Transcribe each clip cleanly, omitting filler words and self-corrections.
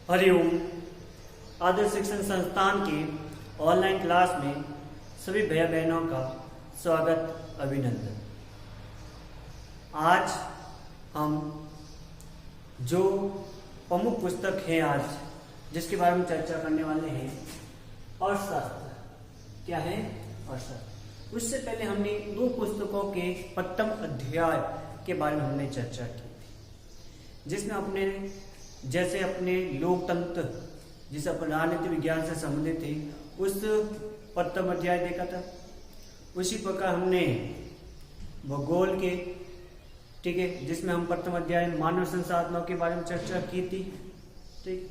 हरिओम। आदर्श शिक्षण संस्थान के ऑनलाइन क्लास में सभी भैया बहनों का स्वागत, अभिनंदन। आज हम जो प्रमुख पुस्तक है आज जिसके बारे में चर्चा करने वाले हैं, अर्थशास्त्र। क्या है? अर्थशास्त्र। उससे पहले हमने दो पुस्तकों के प्रथम अध्याय के बारे में हमने चर्चा की थी, जिसमें अपने लोकतंत्र, जिसे अपन राजनीति विज्ञान से संबंधित थे, उस प्रथम अध्याय देखा था। उसी प्रकार हमने भूगोल के, ठीक है, जिसमें हम प्रथम अध्याय मानव संसाधनों के बारे में चर्चा की थी। ठीक,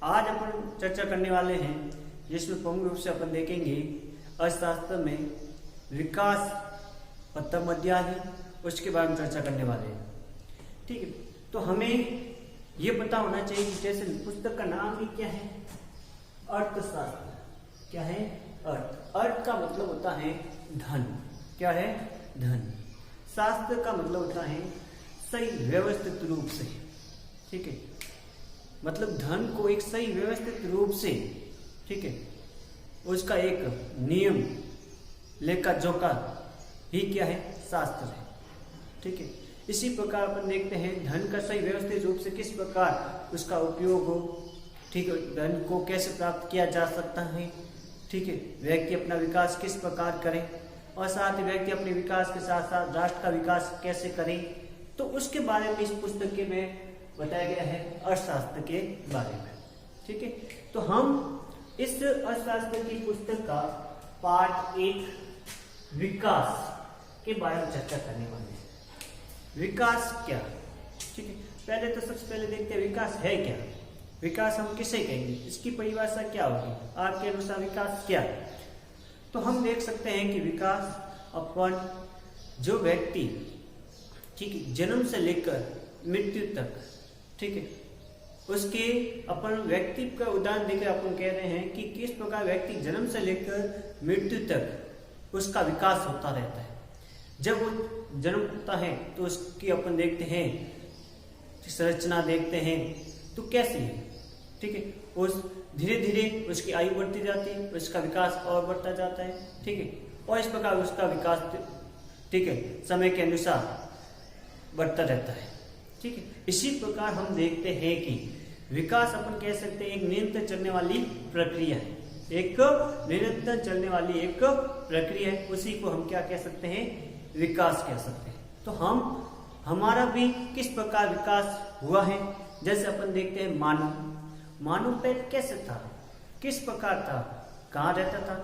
आज अपन चर्चा करने वाले हैं जिसमें प्रमुख रूप से अपन देखेंगे अर्थशास्त्र में विकास प्रथम अध्याय है, उसके बारे में चर्चा करने वाले हैं। ठीक है, तो हमें ये पता होना चाहिए कि जैसे पुस्तक का नाम भी क्या है, अर्थशास्त्र। क्या है? अर्थ का मतलब होता है धन। क्या है? धन। शास्त्र का मतलब होता है सही व्यवस्थित रूप से। ठीक है, मतलब धन को एक सही व्यवस्थित रूप से, ठीक है, उसका एक नियम लेखा जोखा ही क्या है? शास्त्र है। ठीक है, इसी प्रकार अपन देखते हैं धन का सही व्यवस्थित रूप से किस प्रकार उसका उपयोग हो। ठीक है, धन को कैसे प्राप्त किया जा सकता है। ठीक है, व्यक्ति अपना विकास किस प्रकार करे और साथ ही व्यक्ति अपने विकास के साथ साथ राष्ट्र का विकास कैसे करे, तो उसके बारे में इस पुस्तक के में बताया गया है, अर्थशास्त्र के बारे में। ठीक है, तो हम इस अर्थशास्त्र की पुस्तक का पार्ट 1 विकास के बारे में चर्चा करने वाले हैं। विकास क्या? ठीक है, पहले तो सबसे पहले देखते हैं विकास है क्या। विकास हम किसे कहेंगे, इसकी परिभाषा क्या होगी, आपके अनुसार विकास क्या है? तो हम देख सकते हैं कि विकास अपन जो व्यक्ति, ठीक है, जन्म से लेकर मृत्यु तक, ठीक है, उसके अपन व्यक्ति का उदाहरण देकर अपन कह रहे हैं कि किस प्रकार व्यक्ति जन्म से लेकर मृत्यु तक उसका विकास होता रहता है। जब वो जन्म होता है तो उसकी अपन देखते हैं संरचना, देखते हैं तो कैसी है। ठीक है, उस धीरे धीरे उसकी आयु बढ़ती जाती है, उसका विकास और बढ़ता जाता है। ठीक है, और इस प्रकार उसका विकास, ठीक है, समय के अनुसार बढ़ता रहता है। ठीक है, इसी प्रकार हम देखते हैं कि विकास अपन कह सकते हैं एक निरंतर चलने वाली प्रक्रिया है। एक निरंतर चलने वाली एक प्रक्रिया है, उसी को हम क्या कह सकते हैं? विकास कह सकते हैं। तो हमारा भी किस प्रकार विकास हुआ है, जैसे अपन देखते हैं मानव पहले कैसे था, किस प्रकार था, कहाँ रहता था।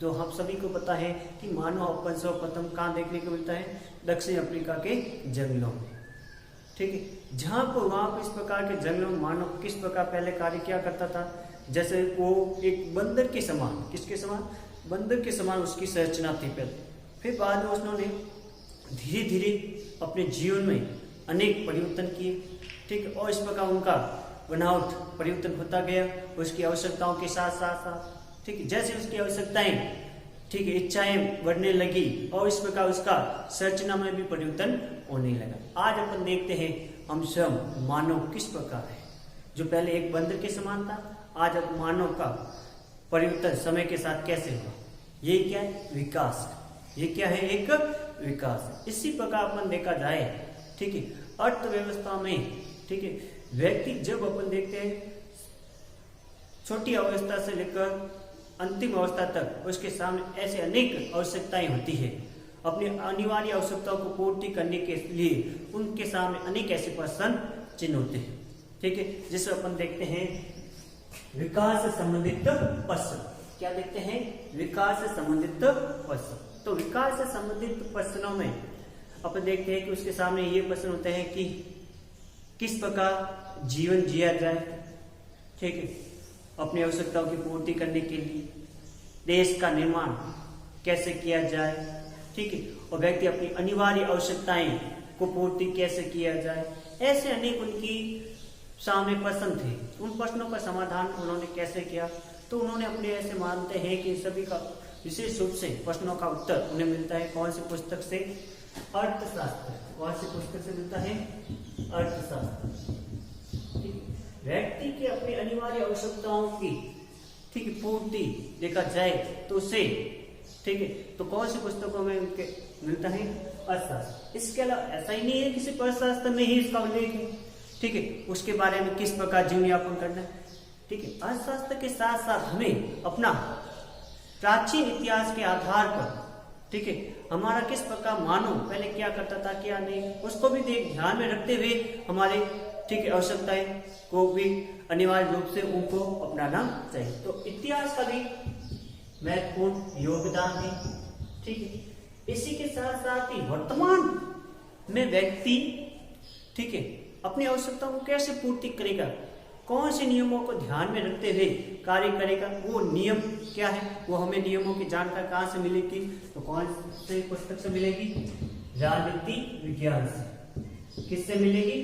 तो हम सभी को पता है कि मानव अपन सर्वप्रथम कहाँ देखने को मिलता है? दक्षिण अफ्रीका के जंगलों में। ठीक है, जहां पर वहां पर इस प्रकार के जंगलों में मानव किस प्रकार पहले कार्य किया करता था, जैसे वो एक बंदर के समान, किसके समान? बंदर के समान उसकी संरचना थी पहले। फिर बाद में उन्होंने धीरे धीरे अपने जीवन में अनेक परिवर्तन किए। ठीक है, और इस प्रकार उनका बनावट परिवर्तन होता गया उसकी आवश्यकताओं के साथ साथ। ठीक है, जैसे उसकी आवश्यकताएं, ठीक है, इच्छाएं बढ़ने लगी और इस प्रकार उसका संरचना में भी परिवर्तन होने लगा। आज अपन देखते हैं हम स्वयं मानव किस प्रकार है। जो पहले एक बंदर के समान था, आज अब मानव का परिवर्तन समय के साथ कैसे हुआ, ये क्या है? विकास। ये क्या है? एक विकास। इसी प्रकार अपन देखा जाए, ठीक है, अर्थव्यवस्था में, ठीक है, व्यक्ति जब अपन देखते हैं छोटी अवस्था से लेकर अंतिम अवस्था तक उसके सामने ऐसे अनेक आवश्यकताएं होती है। अपनी अनिवार्य आवश्यकताओं को पूर्ति करने के लिए उनके सामने अनेक ऐसे प्रश्न चिन्ह होते हैं। ठीक है, जिसे अपन देखते हैं विकास से संबंधित प्रश्न। क्या देखते हैं? विकास से संबंधित प्रश्न। तो विकास से संबंधित प्रश्नों में अपन देखते हैं कि उसके सामने ये प्रश्न होते हैं कि किस प्रकार जीवन जिया जाए। ठीक है, अपनी आवश्यकताओं की पूर्ति करने के लिए देश का निर्माण कैसे किया जाए। ठीक है, और व्यक्ति अपनी अनिवार्य आवश्यकताएं को पूर्ति कैसे किया जाए। ऐसे अनेक उनकी सामने प्रश्न थे। उन प्रश्नों का समाधान उन्होंने कैसे किया, तो उन्होंने अपने ऐसे मानते हैं कि सभी का विशेष रूप से प्रश्नों का उत्तर उन्हें मिलता है कौन सी पुस्तक से? अर्थशास्त्र। कौन सी पुस्तक से मिलता है? अर्थशास्त्र। व्यक्ति के अपनी अनिवार्य आवश्यकताओं की ठीक है पूर्ति देखा जाए तो उसे ठीक है तो कौन सी पुस्तकों में उनके मिलता है अर्थशास्त्र। इसके अलावा ऐसा ही नहीं है कि सिर्फ अर्थशास्त्र में ही इसका उल्लेख है ठीक है उसके बारे में किस प्रकार जीवन यापन करना है ठीक है। अर्थशास्त्र के साथ साथ हमें अपना प्राचीन इतिहास के आधार पर ठीक है हमारा किस प्रकार मानव पहले क्या करता था क्या नहीं उसको भी ध्यान में रखते हुए हमारे ठीक है आवश्यकताएं को भी अनिवार्य रूप से उनको अपनाना चाहिए। तो इतिहास का भी महत्वपूर्ण योगदान है ठीक है। इसी के साथ साथ ही वर्तमान में व्यक्ति ठीक है अपनी आवश्यकताओं को कैसे पूर्ति करेगा कौन से नियमों को ध्यान में रखते हुए कार्य करेगा वो नियम क्या है वो हमें नियमों की जानकारी कहाँ से मिलेगी तो कौन से पुस्तक से मिलेगी राजनीति विज्ञान से। किससे मिलेगी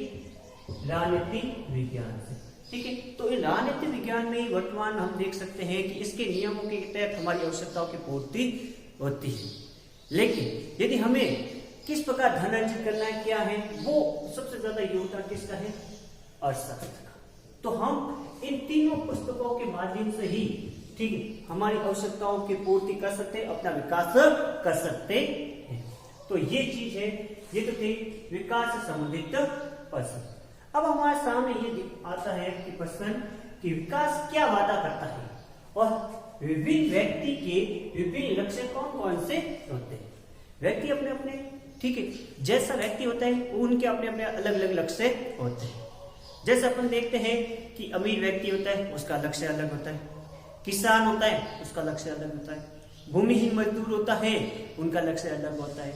राजनीति विज्ञान से ठीक है। तो राजनीति विज्ञान में ही वर्तमान हम देख सकते हैं कि इसके नियमों के तहत हमारी आवश्यकताओं की पूर्ति होती है। लेकिन यदि हमें किस प्रकार धन अर्जित करना है क्या है वो सबसे ज्यादा योगदान किसका है अर्थशास्त्र का। तो हम इन तीनों पुस्तकों के माध्यम से ही ठीक है हमारी आवश्यकताओं की पूर्ति कर सकते हैं अपना विकास कर सकते हैं। तो ये चीज है ये तो थे विकास से संबंधित प्रश्न। अब हमारे सामने ये आता है कि प्रश्न कि विकास क्या वादा करता है और विभिन्न व्यक्ति के विभिन्न लक्ष्य कौन कौन से होते हैं। व्यक्ति अपने अपने ठीक है जैसा व्यक्ति होता है उनके अपने अपने अलग अलग लक्ष्य होते हैं। जैसे अपन देखते हैं कि अमीर व्यक्ति होता है उसका लक्ष्य अलग होता है, किसान होता है उसका लक्ष्य अलग होता है, भूमिहीन मजदूर होता है उनका लक्ष्य अलग होता है।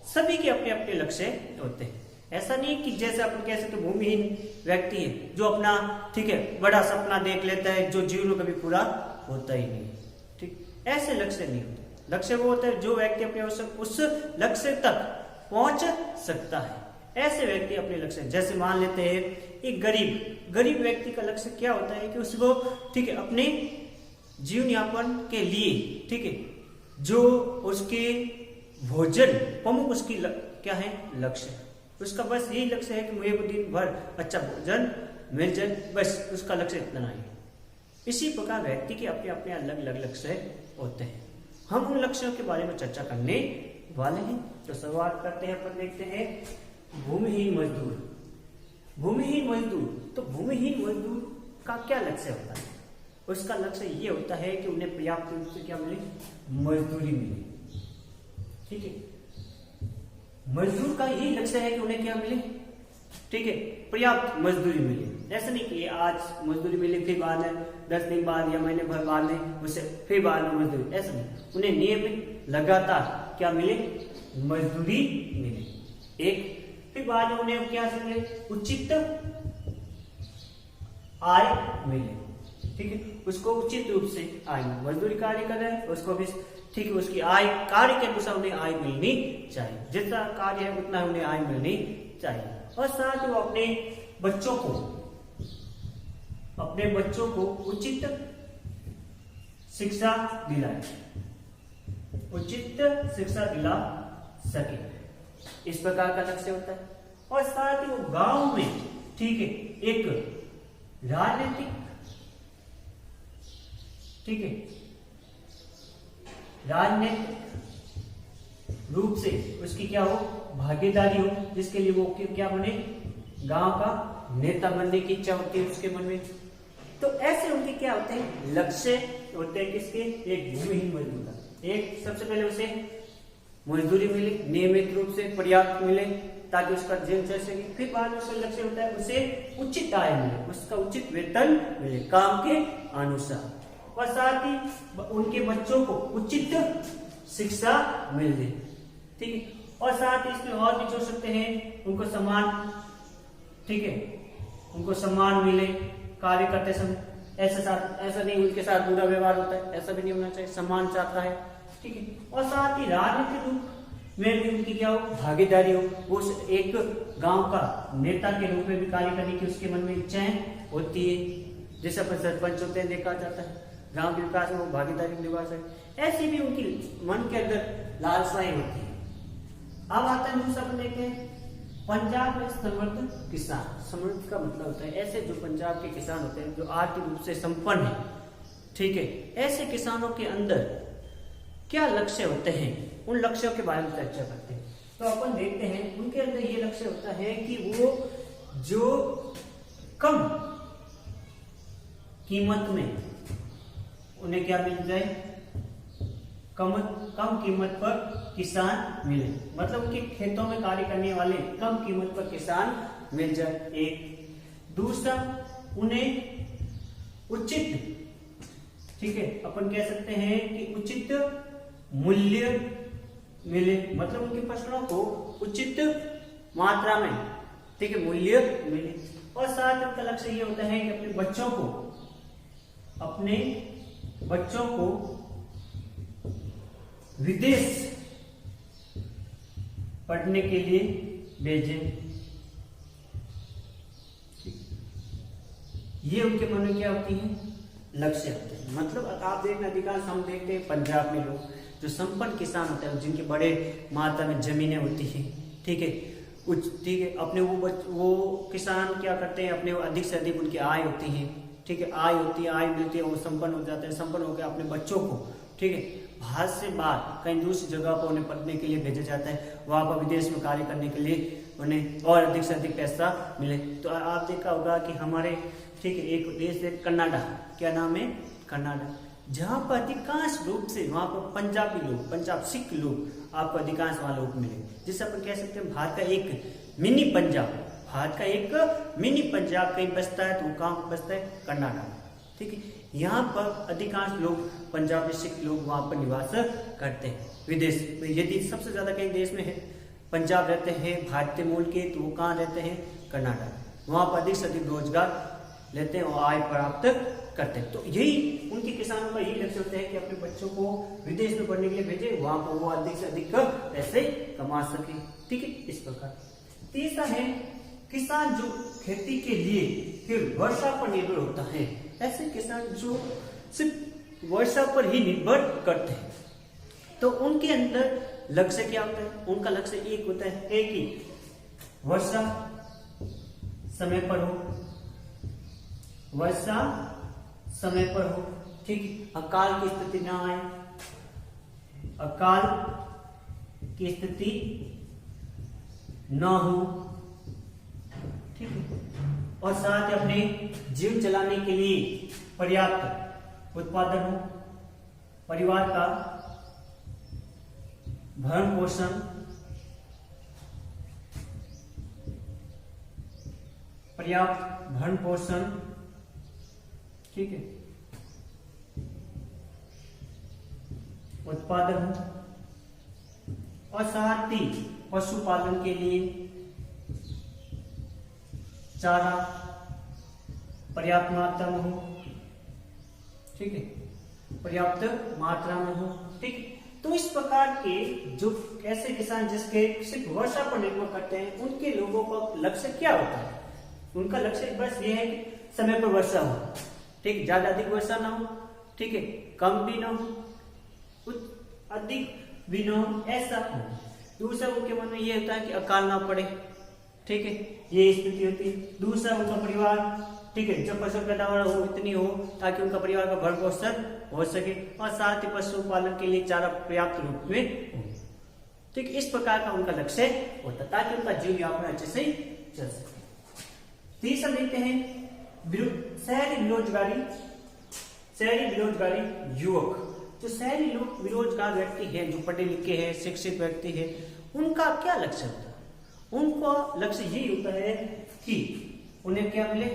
सभी के अपने अपने लक्ष्य होते हैं। ऐसा नहीं कि जैसे अपन कह सकते भूमिहीन व्यक्ति है जो अपना ठीक है बड़ा सपना देख लेता है जो जीवन में कभी पूरा होता ही नहीं ठीक ऐसे लक्ष्य नहीं होते। लक्ष्य वो होता है जो व्यक्ति अपने उस लक्ष्य तक पहुंच सकता है। ऐसे व्यक्ति अपने लक्ष्य जैसे मान लेते हैं एक गरीब व्यक्ति का लक्ष्य क्या होता है कि उसको ठीक है अपने जीवन यापन के लिए ठीक है जो उसके भोजन प्रमुख उसकी क्या है लक्ष्य उसका बस यही लक्ष्य है कि मुझे दिन भर अच्छा भोजन मिल जाए बस उसका लक्ष्य इतना है। इसी प्रकार व्यक्ति के अपने अपने अलग अलग लक्ष्य होते हैं। हम उन लक्ष्यों के बारे में चर्चा करने वाले हैं। तो शुरुआत करते हैं अपन देखते हैं भूमिहीन मजदूर। तो भूमिहीन मजदूर का क्या लक्ष्य होता है उसका लक्ष्य ये होता है कि उन्हें पर्याप्त रूप से क्या मिले मजदूरी मिले ठीक है। मजदूर का यही लक्ष्य है कि उन्हें क्या मिले ठीक है पर्याप्त मजदूरी मिले। ऐसा नहीं कि आज मजदूरी मिले फिर बाद में 10 दिन बाद या महीने भर बाद में उसे फिर बाद में मजदूरी ऐसा नहीं उन्हें नियमित लगातार क्या मिले मजदूरी मिले एक फिर बाद में उन्हें क्या मिले उचित आय मिले ठीक है उसको उचित रूप से आय मजदूरी कार्य कर रहे हैं उसको भी ठीक है उसकी आय कार्य के अनुसार उन्हें आय मिलनी चाहिए जितना कार्य है उतना उन्हें आय मिलनी चाहिए। और साथ ही वो अपने बच्चों को उचित शिक्षा दिला सके इस प्रकार का लक्ष्य होता है। और साथ ही वो गांव में ठीक है एक राजनीतिक रूप से उसकी क्या हो भागीदारी हो जिसके लिए वो क्या बने गांव का नेता बनने की इच्छा होती है उसके मन में। तो ऐसे उनके क्या होते हैं लक्ष्य होते हैं किसके एक भूमिहीन मजदूर का एक सबसे पहले उसे मजदूरी मिले नियमित रूप से पर्याप्त मिले ताकि उसका जीवन चल सके। फिर बाद में उसका लक्ष्य होता है उसे उचित आय मिले उसका उचित वेतन मिले काम के अनुसार। और साथ ही उनके बच्चों को उचित शिक्षा मिले ठीक है। और साथ ही इसमें और भी जोड़ सकते हैं उनको सम्मान ठीक है उनको सम्मान मिले कार्य करते समय ऐसा नहीं उनके साथ बुरा व्यवहार होता है ऐसा भी नहीं होना चाहिए सम्मान चाहता है ठीक है। और साथ ही राजनीतिक रूप में भी उनकी क्या हो भागीदारी हो वो एक गांव का नेता के रूप में भी कार्य करने की उसके मन में इच्छाएं होती है जैसे अपन सरपंच होते हैं देखा जाता है गांव के विकास में वो भागीदारी निभा सके ऐसी भी उनकी मन के अंदर लालसाएं होती है। अब आता है दूसरा अपन देखते हैं पंजाब में समृद्ध किसान। समृद्ध का मतलब होता है ऐसे जो पंजाब के किसान होते हैं जो आर्थिक रूप से संपन्न है, ठीक है, ऐसे किसानों के अंदर क्या लक्ष्य होते हैं, उन लक्ष्यों के बारे में चर्चा करते हैं। तो अपन देखते हैं उनके अंदर ये लक्ष्य होता है कि वो जो कम कीमत में उन्हें क्या मिल जाए, कम कीमत पर किसान मिले, मतलब उनके खेतों में कार्य करने वाले कम कीमत पर किसान मिल जाए। एक दूसरा, उन्हें उचित, ठीक है, अपन कह सकते हैं कि उचित मूल्य मिले, मतलब उनकी फसलों को उचित मात्रा में, ठीक है, मूल्य मिले। और साथ में उनका लक्ष्य ये होता है कि अपने बच्चों को विदेश पढ़ने के लिए भेजें। ये उनके मन में क्या होती है, लक्ष्य होते हैं। मतलब आप देखना, अधिकांश हम देखते हैं पंजाब में लोग जो संपन्न किसान होते हैं, जिनके बड़े मात्रा में जमीनें होती हैं, ठीक है, ठीक है, अपने वो किसान क्या करते हैं, अपने अधिक से अधिक उनकी आय होती है, ठीक है, आय होती है, आय मिलती है, वो संपन्न हो जाते हैं, संपन्न होकर अपने बच्चों को, ठीक है, भारत से बाहर कहीं दूसरी जगह पर उन्हें पढ़ने के लिए भेजा जाता है, वहां पर विदेश में कार्य करने के लिए उन्हें और अधिक से अधिक पैसा मिले। तो आप देखा होगा कि हमारे, ठीक है, एक देश है कनाडा, क्या नाम है, कनाडा, जहां पर अधिकांश रूप से वहां पर पंजाबी लोग, पंजाब सिख लोग आपको अधिकांश वहां लोग मिले, जिसे अपन कह सकते हैं भारत का एक मिनी पंजाब। भारत का एक मिनी पंजाब कहीं बसता है तो वो कहाँ बसता है, कनाडा, ठीक है। यहाँ पर अधिकांश लोग पंजाबी सिख लोग वहां पर निवास करते हैं। विदेश में यदि सबसे ज्यादा कहीं देश में है पंजाब रहते हैं भारतीय मूल के, तो वो कहाँ रहते हैं, कनाडा, वहां पर अधिक से अधिक रोजगार लेते हैं और आय प्राप्त करते हैं। तो यही उनके किसानों का यही लक्ष्य होता है कि अपने बच्चों को विदेश में पढ़ने के लिए भेजे, वहां पर वो अधिक से अधिक पैसे कमा सके, ठीक है, इस प्रकार। तीसरा है किसान जो खेती के लिए फिर वर्षा पर निर्भर होता है। ऐसे किसान जो सिर्फ वर्षा पर ही निर्भर करते हैं, तो उनके अंदर लक्ष्य क्या होता है, उनका लक्ष्य एक होता है कि वर्षा समय पर हो, वर्षा समय पर हो, ठीक, अकाल की स्थिति ना आए, अकाल की स्थिति ना हो, ठीक है, और साथ ही अपने जीवन चलाने के लिए पर्याप्त उत्पादन हो, परिवार का भरण पोषण, पर्याप्त भरण पोषण, ठीक है, उत्पादन हो, और साथ ही पशुपालन के लिए चारा पर्याप्त मात्रा में हो, ठीक है, पर्याप्त मात्रा में हो, ठीक। तो इस प्रकार के जो ऐसे किसान जिसके सिर्फ वर्षा पर निर्भर करते हैं, उनके लोगों का लक्ष्य क्या होता है, उनका लक्ष्य बस ये है कि समय पर वर्षा हो, ठीक, ज्यादा अधिक वर्षा ना हो, ठीक है, कम भी ना हो, कुछ अधिक भी ना हो, ऐसा हो। दूसरा उनके मन में ये होता है कि अकाल ना पड़े, ठीक है, ये स्थिति होती है। दूसरा उनका परिवार, ठीक है, जब फसल पैदावार हो इतनी हो ताकि उनका परिवार का भरण पोषण हो सके, और साथ ही पशुपालन के लिए चारा पर्याप्त रूप में हो, ठीक, इस प्रकार का उनका लक्ष्य होता है ताकि उनका जीवन यापन अच्छे से चल सके। तीसरा देखते हैं शहरी बेरोजगारी युवक। जो शहरी लोग बेरोजगार व्यक्ति है, जो पढ़े लिखे हैं, शिक्षित व्यक्ति है, उनका क्या लक्ष्य होता है, उनका लक्ष्य यही होता है कि उन्हें क्या मिले,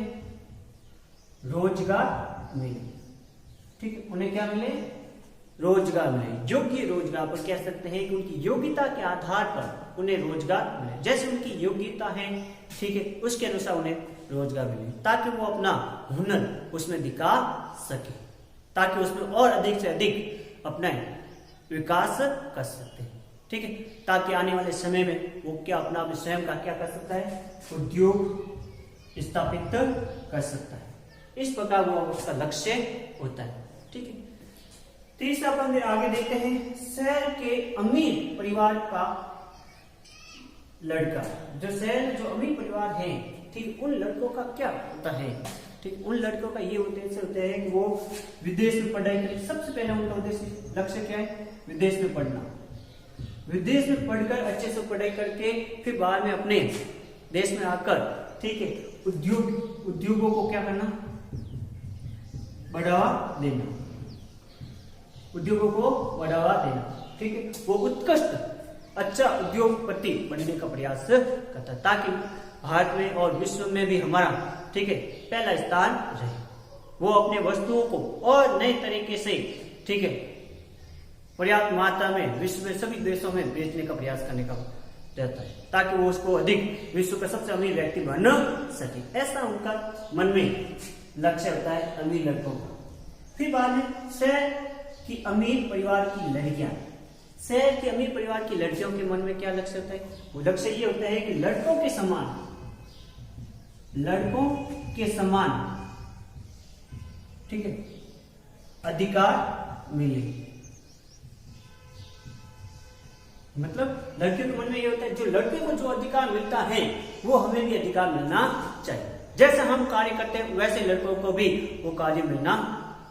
रोजगार मिले, ठीक है, उन्हें क्या मिले, रोजगार मिले, योग्य रोजगार पर कह सकते हैं कि उनकी योग्यता के आधार पर उन्हें रोजगार मिले, जैसे उनकी योग्यता है, ठीक है, उसके अनुसार उन्हें रोजगार मिले, ताकि वो अपना हुनर उसमें दिखा सके, ताकि उसमें और अधिक से अधिक अपना विकास कर सकते हैं, ठीक है, ताकि आने वाले समय में वो क्या अपना स्वयं का क्या कर सकता है, उद्योग स्थापित कर सकता है। इस प्रकार वो उसका लक्ष्य होता है, ठीक है। तीसरा अपन आगे देखते हैं, शहर के अमीर परिवार का लड़का, जो शहर में जो अमीर परिवार है, ठीक, उन लड़कों का क्या होता है, ठीक, उन लड़कों का ये उद्देश्य होता है कि वो विदेश में पढ़ाई करें। सबसे पहले उनका उद्देश्य लक्ष्य क्या है, विदेश में पढ़ना, विदेश में पढ़कर अच्छे से पढ़ाई करके फिर बाद में अपने देश में आकर, ठीक है, उद्योगों को क्या करना, बढ़ावा देना, उद्योगों को बढ़ावा देना, ठीक है, वो उत्कृष्ट अच्छा उद्योगपति बनने का प्रयास करता है ताकि भारत में और विश्व में भी हमारा, ठीक है, पहला स्थान रहे। वो अपने वस्तुओं को और नए तरीके से, ठीक है, पर्याप्त मात्रा में विश्व में सभी देशों में बेचने का प्रयास करने का रहता है ताकि वो उसको अधिक विश्व का सबसे अमीर व्यक्ति बन सके। ऐसा उनका मन में लक्ष्य होता है अमीर लड़कों का। फिर बाद में शहर की अमीर परिवार की लड़कियां, शहर के अमीर परिवार की लड़कियों के मन में क्या लक्ष्य होता है, वो लक्ष्य ये होता है कि लड़कों के समान, ठीक है, अधिकार मिले। मतलब लड़कियों के मन में ये होता है जो लड़के को जो अधिकार मिलता है वो हमें भी अधिकार मिलना चाहिए, जैसे हम कार्य करते हैं वैसे लड़कों को भी वो कार्य मिलना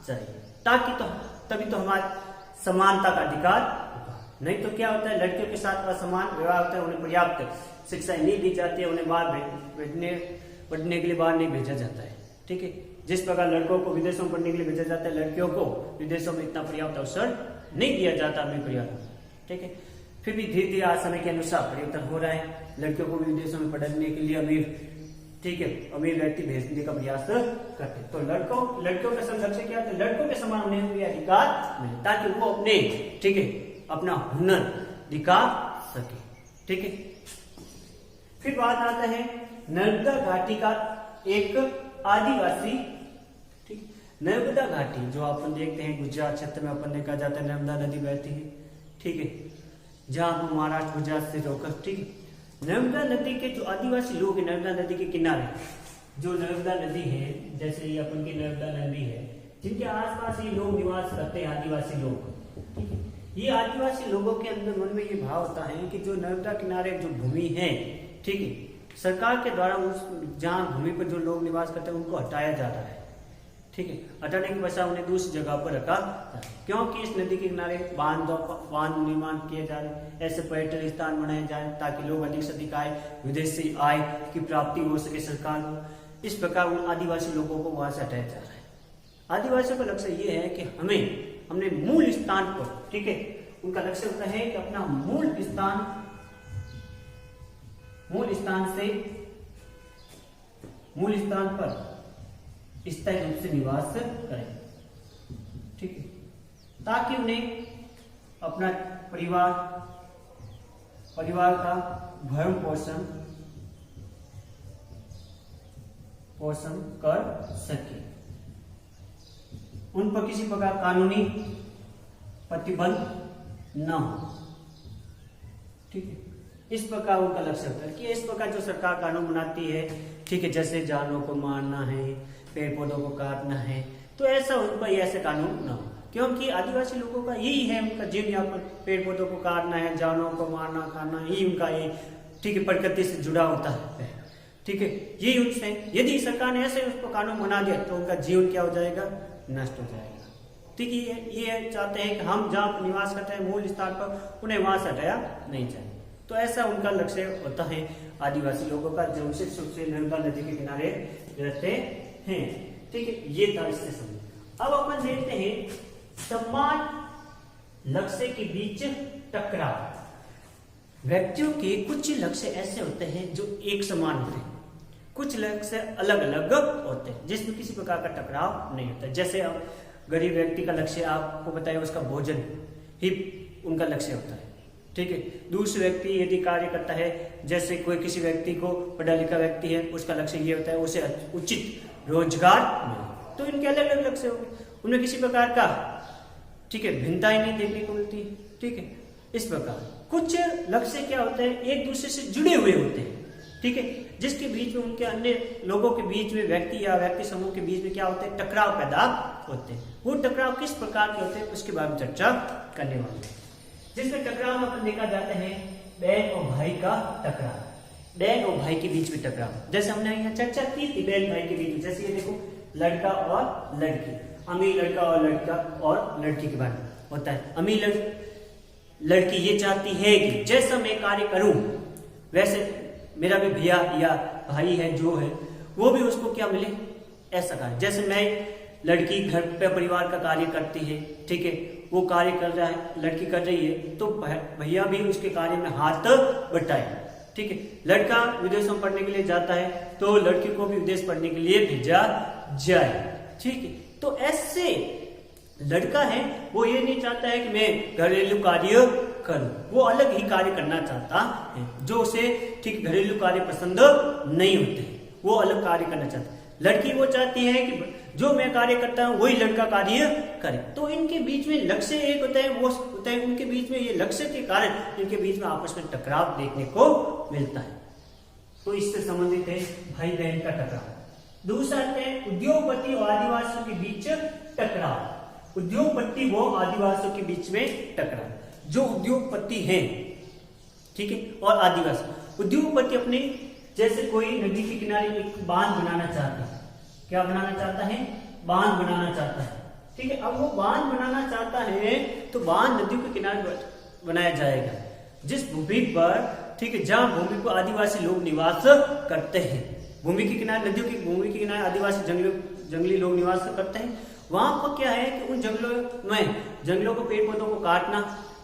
चाहिए, ताकि तभी तो हमारा समानता का अधिकार होगा। नहीं तो क्या होता है, लड़कियों के साथ असमान व्यवहार होता है, उन्हें पर्याप्त शिक्षा नहीं दी जाती है, उन्हें बाहर पढ़ने के लिए बाहर नहीं भेजा जाता है, ठीक है। जिस प्रकार लड़कों को विदेशों में पढ़ने के लिए भेजा जाता है, लड़कियों को विदेशों में इतना पर्याप्त अवसर नहीं दिया जाता अमीर परिवार में, ठीक है। फिर भी धीरे धीरे आज समय के अनुसार परिवर्तन हो रहा है, लड़कियों को भी विदेशों में पढ़ने के लिए अमीर, ठीक है, अमीर व्यक्ति भेजने का प्रयास करते। तो लड़कियों का लक्ष्य क्या है, लड़कों के समान उन्हें भी अधिकार मिले ताकि वो अपने, ठीक है, अपना हुनर दिखा सके, ठीक है। फिर बात आता है नर्मदा घाटी का एक आदिवासी, ठीक, नर्मदा घाटी जो अपन देखते हैं गुजरात क्षेत्र में अपन देखा जाता है, नर्मदा नदी बहती है, ठीक है, जहां पर महाराष्ट्र गुजरात से होकर, ठीक है, नर्मदा नदी के जो आदिवासी लोग हैं, नर्मदा नदी के किनारे जो नर्मदा नदी है, जैसे ये अपन की नर्मदा नदी है, जिनके आसपास ये लोग निवास करते हैं, आदिवासी लोग, ठीक है। ये आदिवासी लोगों के अंदर मन में ये भाव होता है कि जो नर्मदा किनारे जो भूमि है, ठीक है, सरकार के द्वारा उस जहां भूमि पर जो लोग निवास करते हैं उनको हटाया जा रहा है, ठीक है। हटाने के बजाय उन्हें दूसरी जगह पर रखा, क्योंकि इस नदी के किनारे बांध निर्माण किए जा रहे हैं, ऐसे पर्यटन स्थान बनाए जाए ताकि लोग अधिक से अधिक आए, विदेश से आय की प्राप्ति हो सके सरकार को। इस प्रकार उन आदिवासी लोगों को वहां से हटाया जा रहा है। आदिवासियों का लक्ष्य ये है कि हमने मूल स्थान पर, ठीक है, उनका लक्ष्य होता है कि अपना मूल स्थान पर स्थायी रूप से निवास करें, ठीक है, ताकि उन्हें अपना परिवार का भरण पोषण कर सके, उन पर किसी प्रकार कानूनी प्रतिबंध न हो, ठीक है। इस प्रकार उनका लक्ष्य होता है कि इस प्रकार जो सरकार कानून बनाती है, ठीक है, जैसे जानवरों को मारना है, पेड़ पौधों को काटना है, तो ऐसा उन पर ऐसे कानून न हो, क्योंकि आदिवासी लोगों का यही है, उनका जीवन यापन पेड़ पौधों को काटना है, जानवरों को मारना खाना, यही उनका ये, ठीक है, प्रकृति से जुड़ा होता है, ठीक है। यही उनसे, यदि सरकार ने ऐसे उसको कानून बना दिया तो उनका जीवन क्या हो जाएगा, नष्ट हो जाएगा, ठीक है। ये चाहते हैं कि हम जहाँ निवास करते हैं मूल स्थान पर, उन्हें वहां से हटाया नहीं चाहिए। तो ऐसा उनका लक्ष्य होता है आदिवासी लोगों का, जो विशेष रूप से नर्मदा नदी के किनारे रहते हैं, ठीक है। ये था इससे समझ। अब अपन देखते हैं समान लक्ष्य के बीच टकराव। व्यक्तियों के कुछ लक्ष्य ऐसे होते हैं जो एक समान होते हैं, कुछ लक्ष्य अलग अलग होते हैं जिसमें किसी प्रकार का टकराव नहीं होता। जैसे अब गरीब व्यक्ति का लक्ष्य आपको बताया, उसका भोजन ही उनका लक्ष्य होता है, ठीक है। दूसरे व्यक्ति यदि कार्य करता है, जैसे कोई किसी व्यक्ति को पढ़ा लिखा व्यक्ति है, उसका लक्ष्य ये होता है उसे उचित रोजगार मिले। तो इनके अलग अलग लक्ष्य होंगे, उनमें किसी प्रकार का, ठीक है, भिन्नता ही नहीं देखने को मिलती, ठीक है। इस प्रकार कुछ लक्ष्य क्या होते हैं, एक दूसरे से जुड़े हुए होते हैं, ठीक है, जिसके बीच में उनके अन्य लोगों के बीच में, व्यक्ति या व्यक्ति समूह के बीच में क्या होते हैं, टकराव पैदा होते हैं। वो टकराव किस प्रकार के होते हैं उसके बारे में चर्चा करने वाले हैं। जिसमें टकराव में अपन देखा जाता है बहन और भाई का टकराव, बहन और भाई के बीच में टकराव। जैसे हमने यहाँ चर्चा की थी बहन भाई के बीच में, जैसे ये देखो लड़का और लड़की, अमीर लड़का और लड़की के बारे में होता है। अमीर लड़की ये चाहती है कि जैसा मैं कार्य करूं वैसे मेरा भी भैया या भाई है जो है वो भी उसको क्या मिले, ऐसा कार्य। जैसे मैं लड़की घर पे परिवार का कार्य करती है, ठीक है, वो कार्य कर रहा है, लड़की कर रही है, तो भैया भी उसके कार्य में हाथ बटाए, ठीक है। लड़का विदेशों में पढ़ने के लिए जाता है तो लड़की को भी विदेश पढ़ने के लिए भेजा जाए, ठीक है। तो ऐसे लड़का है वो ये नहीं चाहता है कि मैं घरेलू कार्य करूं, वो अलग ही कार्य करना चाहता है, जो उसे ठीक घरेलू कार्य पसंद नहीं होते, वो अलग कार्य करना चाहता है। लड़की वो चाहती है कि जो मैं कार्य करता हूं वही लड़का कार्य करे। तो इनके बीच में लक्ष्य एक होता है, वो होता है उनके बीच में, ये लक्ष्य के कारण इनके बीच में आपस में टकराव देखने को मिलता है। तो इससे संबंधित है भाई बहन का टकराव। दूसरा है उद्योगपति और आदिवासियों के बीच टकराव। उद्योगपति व आदिवासियों के बीच में टकराव। जो उद्योगपति हैं, ठीक है, और आदिवासी, उद्योगपति अपने जैसे कोई नदी के किनारे एक बांध बनाना चाहता है, क्या बनाना चाहता है, बांध बनाना चाहता है, ठीक है। अब वो बांध बनाना चाहता है तो बांध नदी के किनारे बनाया जाएगा जिस भूमि पर, ठीक है, जहां भूमि पर आदिवासी लोग निवास करते हैं। भूमि के किनारे, नदियों की भूमि के किनारे आदिवासी जंगली लोग निवास करते हैं। वहां पर क्या है कि उन जंगलों को, पेड़ पौधों को काटना,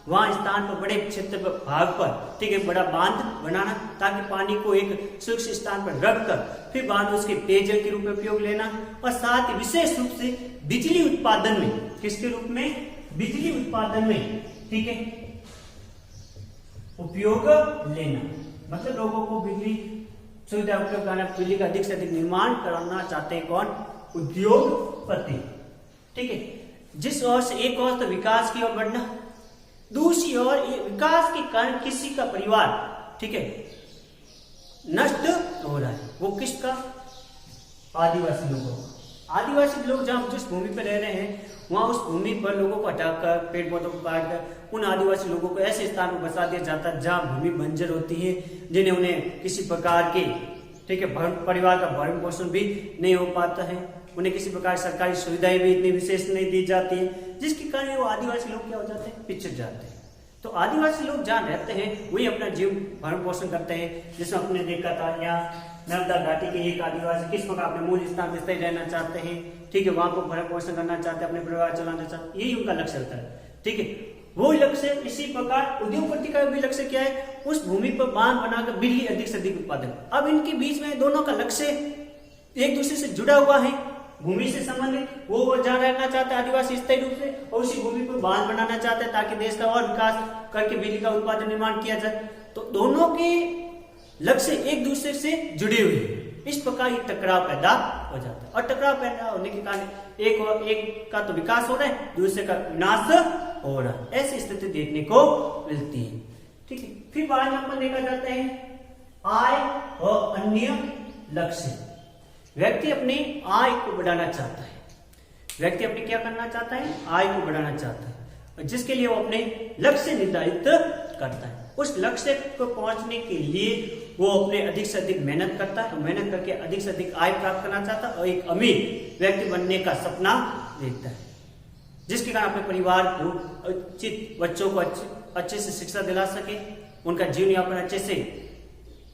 वहां स्थान पर बड़े क्षेत्र पर भाग पर, ठीक है, बड़ा बांध बनाना ताकि पानी को एक सुरक्षित स्थान पर रखकर फिर बांध उसके पेयजल के रूप में उपयोग लेना, और साथ ही विशेष रूप से बिजली उत्पादन में, किसके रूप में, बिजली उत्पादन में, ठीक है, उपयोग लेना। मतलब लोगों को बिजली सुविधा उपयोग करना, बिजली का अधिक से अधिक निर्माण कराना चाहते हैं कौन, उद्योगपति, ठीक है। जिस ओर से एक ओर तो विकास की ओर बढ़ना, दूसरी ओर विकास के कारण किसी का परिवार, ठीक है, नष्ट हो रहा है। वो किसका, आदिवासी लोगों का। आदिवासी लोग जहां जिस भूमि पर रह रहे हैं वहां उस भूमि पर लोगों को हटाकर, पेड़ पौधों को काटकर उन आदिवासी लोगों को ऐसे स्थान पर बसा दिया जाता है जहां भूमि बंजर होती है, जिन्हें उन्हें किसी प्रकार के, ठीक है, परिवार का भरण पोषण भी नहीं हो पाता है, उन्हें किसी प्रकार सरकारी सुविधाएं भी इतनी विशेष नहीं दी जाती है, जिसके कारण वो आदिवासी लोग क्या हो जाते हैं, पिछड़ जाते हैं। तो आदिवासी लोग जहाँ रहते हैं वही अपना जीव भरण पोषण करते हैं। जिसमें आपने देखा था यहाँ नर्मदा घाटी के एक आदिवासी किस प्रकार अपने मूल स्थान पर रहना चाहते हैं, ठीक है, वहां को भरण पोषण करना चाहते हैं, अपने परिवार चलाना चाहते हैं, यही उनका लक्ष्य होता है, ठीक है। वो लक्ष्य इसी प्रकार उद्योगपति का भी लक्ष्य क्या है, उस भूमि पर बांध बनाकर बिजली अधिक से अधिक उत्पादन। अब इनके बीच में दोनों का लक्ष्य एक दूसरे से जुड़ा हुआ है, भूमि से संबंधित। वो जहाँ रहना चाहते हैं आदिवासी स्थायी रूप से, और उसी भूमि पर बांध बनाना चाहते हैं ताकि देश का और विकास करके बिजली का उत्पादन निर्माण किया जाए। तो दोनों के लक्ष्य एक दूसरे से जुड़े हुए हैं, इस प्रकार ये टकराव पैदा हो जाता है। और टकराव पैदा होने के कारण एक का तो विकास हो रहा है, दूसरे का विनाश हो रहा है, ऐसी स्थिति देखने को मिलती है, ठीक है। फिर 12 नंबर देखा जाता है आय और अन्य लक्ष्य। व्यक्ति अपनी आय को बढ़ाना चाहता है, व्यक्ति अपनी क्या करना चाहता है, आय को बढ़ाना चाहता है, जिसके लिए वो अपने लक्ष्य निर्धारित करता है। उस लक्ष्य को पहुंचने के लिए वो अपने अधिक से अधिक मेहनत करता है, मेहनत करके अधिक से अधिक आय प्राप्त करना चाहता है और एक अमीर व्यक्ति बनने का सपना देखता है, जिसके कारण अपने परिवार को उचित, बच्चों को अच्छे से शिक्षा दिला सके, उनका जीवन यापन अच्छे से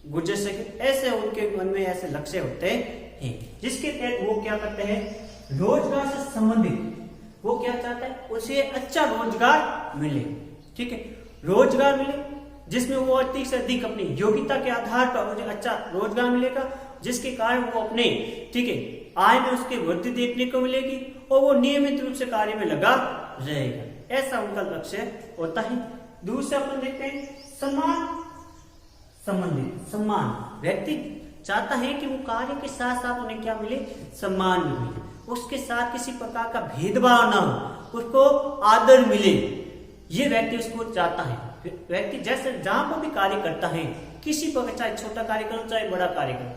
गुजर सके। ऐसे उनके मन में ऐसे लक्ष्य होते हैं, जिसके तहत वो क्या करते हैं, रोजगार से संबंधित वो क्या चाहता है, उसे अच्छा रोजगार मिले, ठीक है, रोजगार मिले जिसमें वो अधिक से अधिक अपनी योग्यता के आधार पर मुझे अच्छा रोजगार मिलेगा, जिसके कारण वो अपने, ठीक है, आय में उसकी वृद्धि देखने को मिलेगी और वो नियमित रूप से कार्य में लगा रहेगा। ऐसा उनका लक्ष्य होता है। दूसरा अपन देखते हैं सम्मान संबंधित। सम्मान, व्यक्ति चाहता है कि वो कार्य के साथ साथ उन्हें क्या मिले, सम्मान भी मिले, उसके साथ किसी प्रकार का भेदभाव ना हो, उसको आदर मिले, ये व्यक्ति उसको चाहता है। व्यक्ति जैसे जहां पर भी कार्य करता है, किसी प्रकार, चाहे छोटा कार्य करो चाहे बड़ा कार्य करो,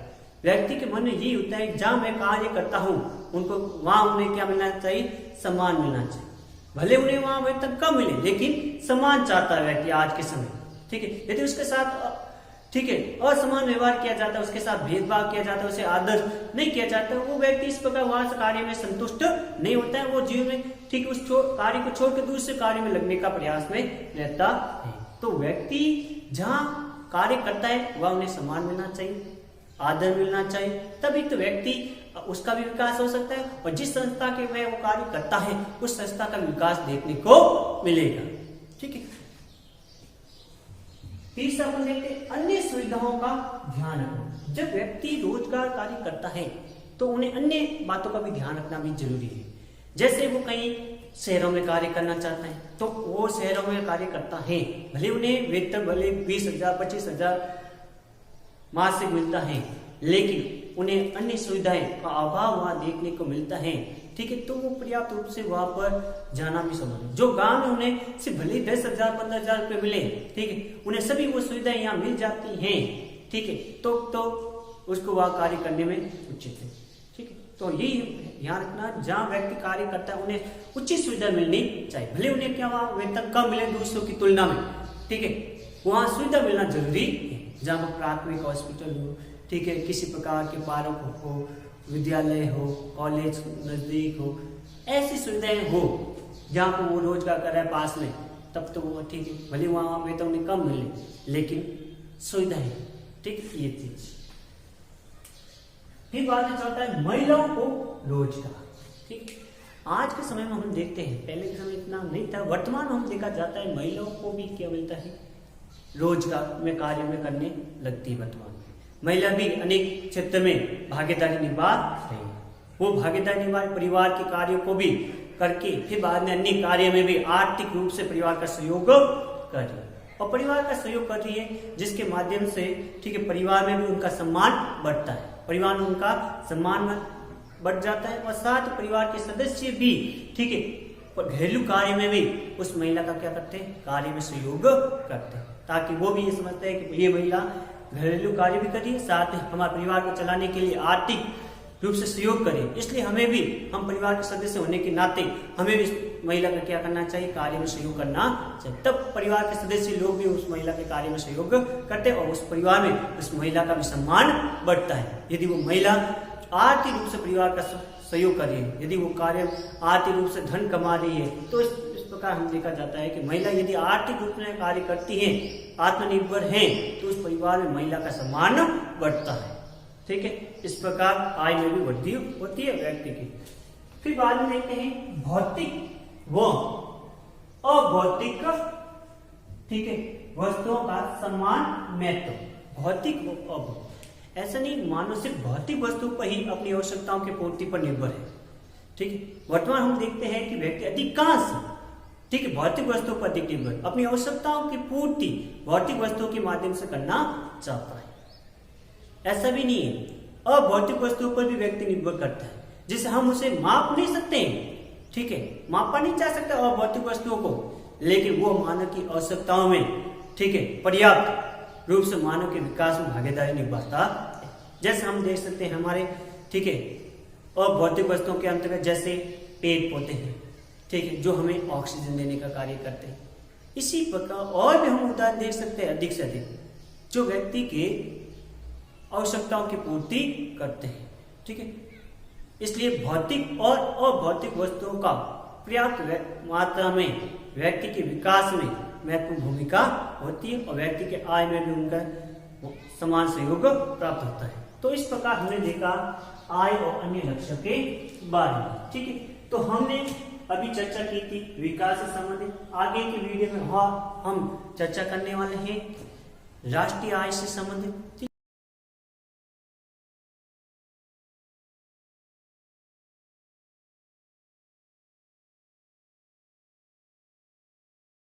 व्यक्ति के मन में यही होता है जहां मैं कार्य करता हूं उनको वहां उन्हें क्या मिलना चाहिए, सम्मान मिलना चाहिए। भले उन्हें वहां वेतन कम मिले लेकिन सम्मान चाहता है व्यक्ति आज के समय, ठीक है। यदि उसके साथ ठीक है असमान व्यवहार किया जाता है, उसके साथ भेदभाव किया जाता है, उसे आदर नहीं किया जाता, वो व्यक्ति इस प्रकार वहां से कार्य में संतुष्ट नहीं होता है, वो जीवन में ठीक उस कार्य को छोड़कर दूसरे कार्य में लगने का प्रयास में रहता है। तो व्यक्ति जहां कार्य करता है वह उन्हें सम्मान मिलना चाहिए, आदर मिलना चाहिए, तभी तो व्यक्ति उसका भी विकास हो सकता है, और जिस संस्था के वह वो कार्य करता है उस संस्था का विकास देखने को मिलेगा। ठीक है। तीसरा अपन देखते हैं अन्य सुविधाओं का ध्यान रखना। जब व्यक्ति रोजगार कार्य करता है तो उन्हें अन्य बातों का भी ध्यान रखना भी जरूरी है। जैसे वो कहीं शहरों में कार्य करना चाहता है तो वो शहरों में कार्य करता है, भले उन्हें वेतन भले 20,000 25,000 मासिक मिलता है, लेकिन उन्हें अन्य सुविधाएं का अभाव वहां देखने को मिलता है। ठीक है। तो वो पर्याप्त रूप से वहां पर जाना भी संभव है। जो गांव में उन्हें सिर्फ भले 10,000 15,000 रुपए मिले, ठीक है, उन्हें सभी वो सुविधाएं यहाँ मिल जाती हैं। ठीक है। तो उसको वह कार्य करने में उचित है। ठीक है। तो यही ध्यान रखना, जहाँ व्यक्ति कार्य करता है उन्हें उचित सुविधा मिलनी चाहिए, भले उन्हें क्या वहां वेतन कम मिले दूसरों की तुलना में। ठीक है। वहां सुविधा मिलना जरूरी है, जहाँ पर प्राथमिक हॉस्पिटल हो, ठीक है, किसी प्रकार के पार्क हो, विद्यालय हो, कॉलेज नजदीक हो, ऐसी सुविधाएं हो जहाँ पर वो रोजगार कर रहा है पास में, तब तो वो ठीक है, भले वहां वेतन उन्हें कम मिले लेकिन सुविधाएं। ठीक है। ये चीज फिर बात में चलता है महिलाओं को रोजगार। ठीक। आज के समय में हम देखते हैं, पहले के समय इतना नहीं था, वर्तमान में हम देखा जाता है महिलाओं को भी क्या मिलता है, रोजगार में कार्य में करने लगती है। वर्तमान में महिला भी अनेक क्षेत्र में भागीदारी निभा रही है। वो भागीदारी निभा परिवार के कार्यों को भी करके फिर बाद में अन्य कार्य में भी आर्थिक रूप से परिवार का सहयोग कर रही है, और परिवार का सहयोग कर रही है जिसके माध्यम से ठीक है परिवार में भी उनका सम्मान बढ़ता है, परिवार में उनका सम्मान बढ़ जाता है, और साथ परिवार के सदस्य भी ठीक है घरेलू कार्य में भी उस महिला का क्या करते हैं, कार्य में सहयोग करते हैं, ताकि वो भी ये समझते हैं कि ये महिला घरेलू कार्य भी करिए, साथ ही हमारे परिवार को चलाने के लिए आर्थिक रूप से सहयोग करें। इसलिए हमें भी, हम परिवार के सदस्य होने के नाते हमें भी इस महिला का क्या करना चाहिए, कार्य में सहयोग करना चाहिए। तब परिवार के सदस्य लोग भी उस महिला के कार्य में सहयोग करते हैं, और उस परिवार में उस महिला का भी सम्मान बढ़ता है। यदि वो महिला आर्थिक रूप से परिवार का सहयोग कर रही है, यदि वो कार्य आर्थिक रूप से धन कमा रही है, तो इस प्रकार हम देखा जाता है कि महिला यदि आर्थिक रूप में कार्य करती है, आत्मनिर्भर है, तो उस परिवार में महिला का सम्मान बढ़ता है। ठीक है। इस प्रकार आय में भी वृद्धि होती है व्यक्ति की। फिर बाद में देखते हैं भौतिक व अभौतिक ठीक है वस्तुओं का समान महत्व। भौतिक व अभौतिक, ऐसा नहीं मानो सिर्फ भौतिक वस्तु पर ही अपनी आवश्यकताओं की पूर्ति पर निर्भर है। ठीक है। वर्तमान हम देखते हैं कि व्यक्ति अधिकांश ठीक है भौतिक वस्तुओं पर अधिक निर्भर, अपनी आवश्यकताओं की पूर्ति भौतिक वस्तुओं के माध्यम से करना चाहता है। ऐसा भी नहीं है, अभौतिक वस्तुओं पर भी व्यक्ति निर्भर करता है, जिसे हम उसे माप नहीं सकते हैं। ठीक है। मापा नहीं जा सकता अभौतिक वस्तुओं को, लेकिन वो मानव की आवश्यकताओं में ठीक है पर्याप्त रूप से मानव के विकास में भागीदारी निभाता है। जैसे हम देख सकते हैं हमारे ठीक है अभौतिक वस्तुओं के अंतर्गत जैसे पेड़ पौधे हैं, ठीक है, जो हमें ऑक्सीजन देने का कार्य करते हैं। इसी प्रकार और भी हम उदाहरण देख सकते हैं अधिक से अधिक, जो व्यक्ति के आवश्यकताओं की पूर्ति करते हैं। ठीक है। इसलिए भौतिक और अभौतिक वस्तुओं का पर्याप्त मात्रा में व्यक्ति के विकास में महत्वपूर्ण भूमिका होती है, और व्यक्ति के आय में भी उनका समान सहयोग प्राप्त होता है। तो इस प्रकार हमने देखा आय और अन्य लक्ष्यों के बारे में। ठीक है। तो हमने अभी चर्चा की थी विकास से संबंधित। आगे की वीडियो में हम चर्चा करने वाले हैं राष्ट्रीय आय से संबंधित।